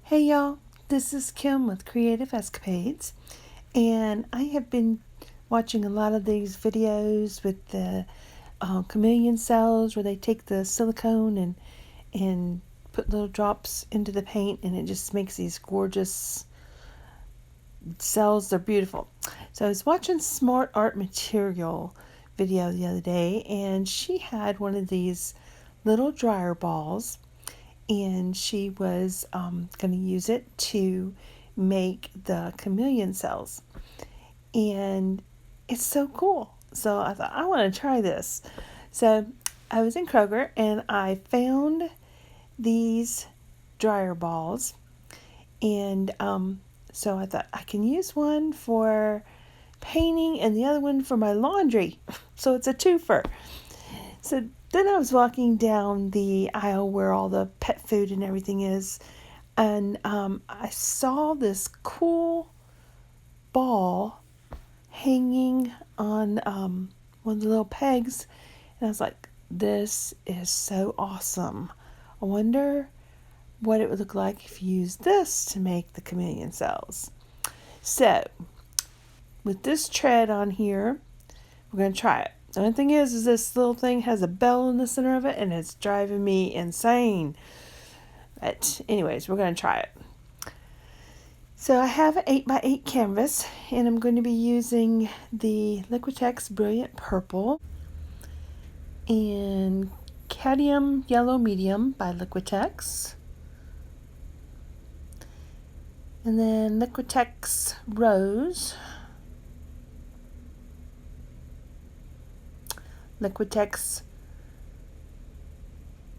Hey y'all, this is Kim with Creative Escapades, and I have been watching a lot of these videos with the Chameleon Cells where they take the silicone and put little drops into the paint, and it just makes these gorgeous cells. They're beautiful. So I was watching Smart Art Material video the other day, and she had one of these little dryer balls, and she was going to use it to make the chameleon cells. And it's so cool. So I thought, I want to try this. So I was in Kroger and I found these dryer balls. And so I thought I can use one for painting and the other one for my laundry. So it's a twofer. So then I was walking down the aisle where all the pet food and everything is, and I saw this cool ball hanging on one of the little pegs, and I was like, this is so awesome. I wonder what it would look like if you used this to make the chameleon cells. So, with this tread on here, we're going to try it. The only thing is this little thing has a bell in the center of it, and it's driving me insane. But anyways, we're going to try it. So I have an 8x8 canvas, and I'm going to be using the Liquitex Brilliant Purple and Cadmium Yellow Medium by Liquitex. And then Liquitex Rose. Liquitex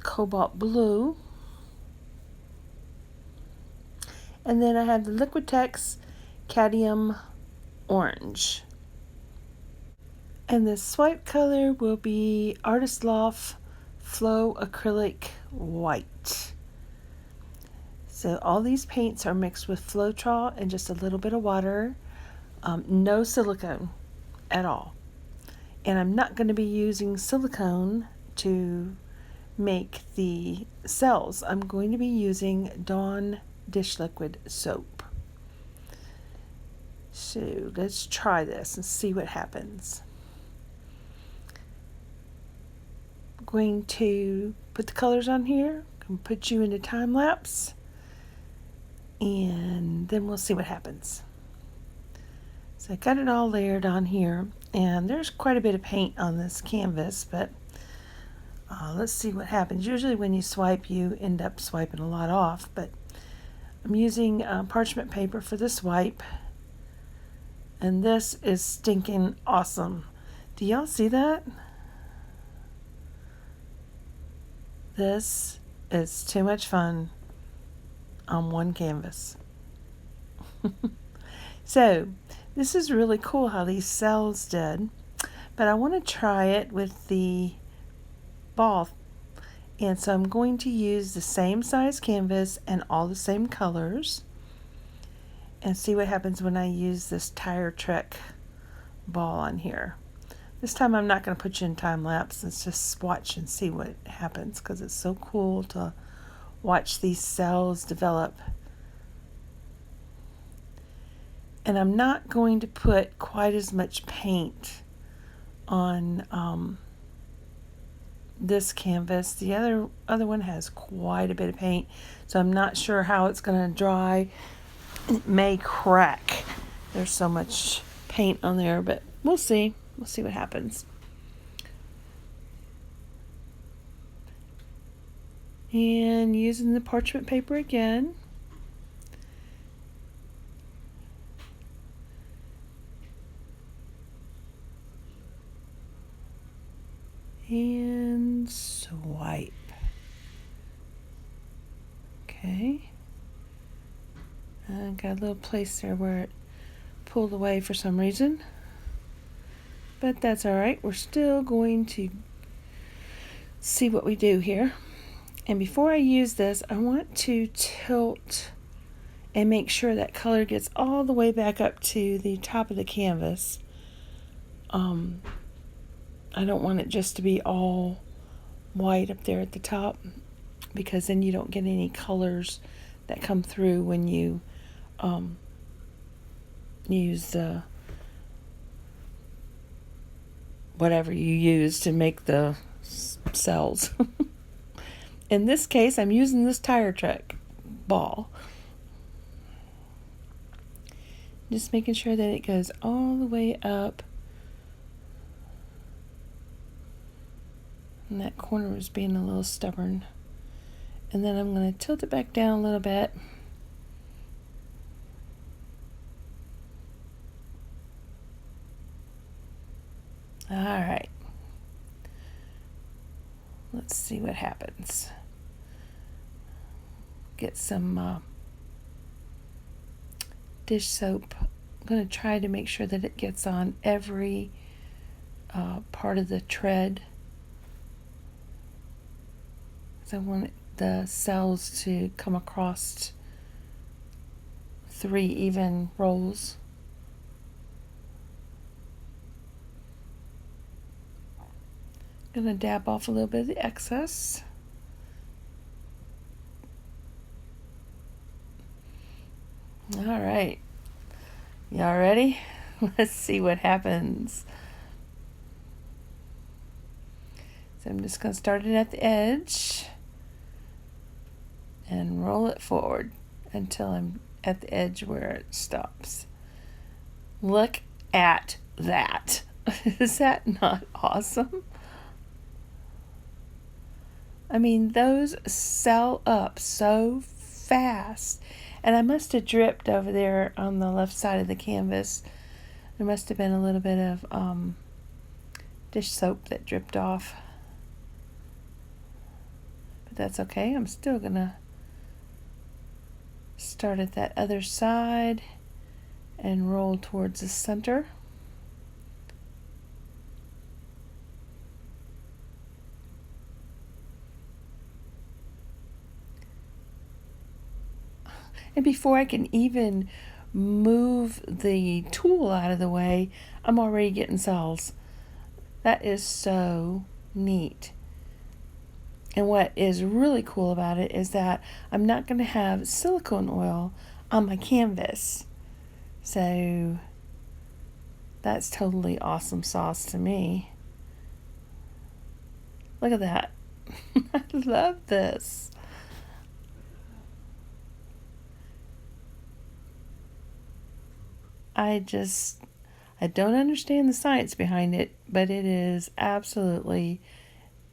Cobalt Blue, and then I have the Liquitex Cadmium Orange, and the swipe color will be Artist Loft Flow Acrylic White. So all these paints are mixed with Floetrol and just a little bit of water, no silicone at all. And I'm not going to be using silicone to make the cells. I'm going to be using Dawn dish liquid soap. So let's try this and see what happens. I'm going to put the colors on here. I'm going to put you into time lapse, and then we'll see what happens. So I got it all layered on here, and there's quite a bit of paint on this canvas, but let's see what happens. Usually when you swipe, you end up swiping a lot off, but I'm using parchment paper for this wipe, and this is stinking awesome. Do y'all see that? This is too much fun on one canvas. So this is really cool how these cells did, but I want to try it with the ball, and so I'm going to use the same size canvas and all the same colors and see what happens when I use this Tire Trek ball on here. This time I'm not going to put you in time lapse. Let's just watch and see what happens, because it's so cool to watch these cells develop. And I'm not going to put quite as much paint on this canvas. The other one has quite a bit of paint, so I'm not sure how it's going to dry. It may crack. There's so much paint on there, but we'll see. We'll see what happens. And using the parchment paper again. And swipe. Okay. I got a little place there where it pulled away for some reason. But that's alright. We're still going to see what we do here. And before I use this, I want to tilt and make sure that color gets all the way back up to the top of the canvas. I don't want it just to be all white up there at the top, because then you don't get any colors that come through when you use the whatever you use to make the cells. In this case, I'm using this tire track ball. Just making sure that it goes all the way up. And that corner was being a little stubborn. And then I'm going to tilt it back down a little bit. All right. Let's see what happens. Get some dish soap. I'm going to try to make sure that it gets on every part of the tread. I want the cells to come across 3 even rolls. I'm going to dab off a little bit of the excess. All right. Y'all ready? Let's see what happens. So I'm just going to start it at the edge and roll it forward until I'm at the edge where it stops. Look at that. Is that not awesome? I mean, those sell up so fast. And I must have dripped over there on the left side of the canvas. There must have been a little bit of dish soap that dripped off. But that's okay. I'm still going to start at that other side and roll towards the center. And before I can even move the tool out of the way, I'm already getting cells. That is so neat. And what is really cool about it is that I'm not going to have silicone oil on my canvas. So that's totally awesome sauce to me. Look at that. I love this. I don't understand the science behind it, but it is absolutely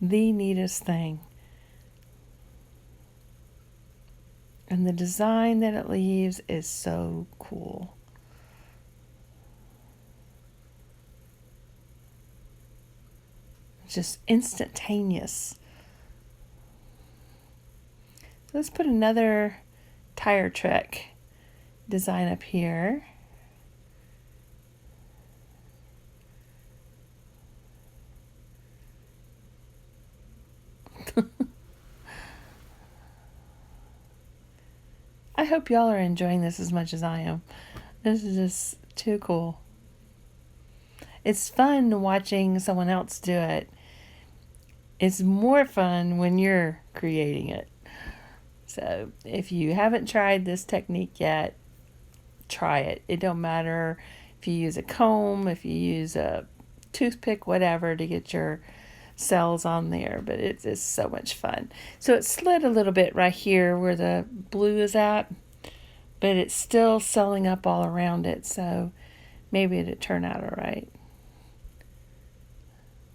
the neatest thing. And the design that it leaves is so cool. It's just instantaneous. Let's put another tire track design up here. I hope y'all are enjoying this as much as I am. This is just too cool. It's fun watching someone else do it. It's more fun when you're creating it. So if you haven't tried this technique yet, try it. It don't matter if you use a comb, if you use a toothpick, whatever, to get your cells on there, but it's just so much fun. So it slid a little bit right here where the blue is at, but it's still selling up all around it, so maybe it'll turn out all right.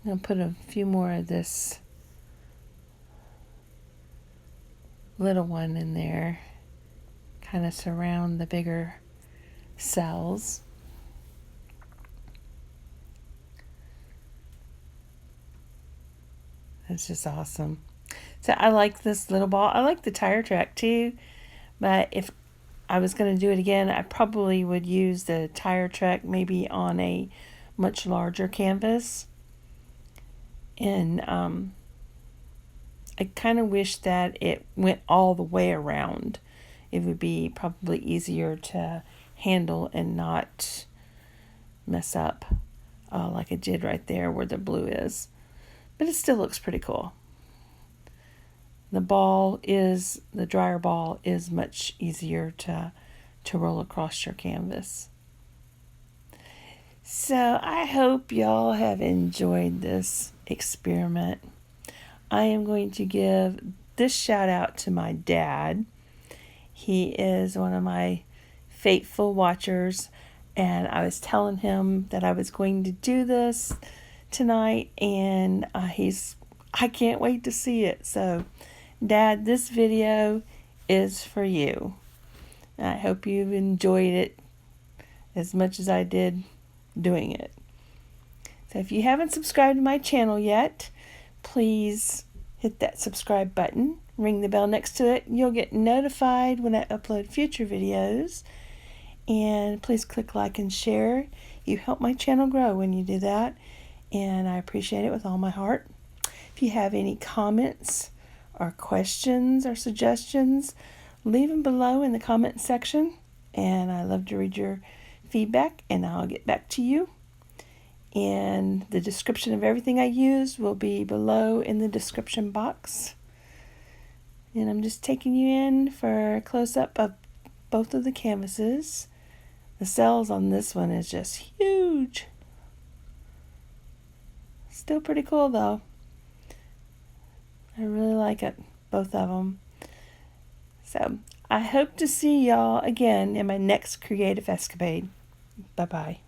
I'm going to put a few more of this little one in there, kind of surround the bigger cells. It's just awesome. So I like this little ball. I like the tire track too, but if I was going to do it again, I probably would use the tire track maybe on a much larger canvas. And I kind of wish that it went all the way around. It would be probably easier to handle and not mess up like it did right there where the blue is. But it still looks pretty cool. the dryer ball is much easier to roll across your canvas. So I hope y'all have enjoyed this experiment. I am going to give this shout out to my dad. He is one of my faithful watchers, and I was telling him that I was going to do this tonight, and I can't wait to see it. So Dad, this video is for you. I hope you've enjoyed it as much as I did doing it. So if you haven't subscribed to my channel yet, please hit that subscribe button, ring the bell next to it, and you'll get notified when I upload future videos. And please click like and share. You help my channel grow when you do that, and I appreciate it with all my heart. If you have any comments or questions or suggestions, leave them below in the comment section, and I love to read your feedback, and I'll get back to you. And the description of everything I use will be below in the description box. And I'm just taking you in for a close-up of both of the canvases. The cells on this one is just huge. Still pretty cool though. I really like it, both of them. So I hope to see y'all again in my next creative escapade. Bye-bye.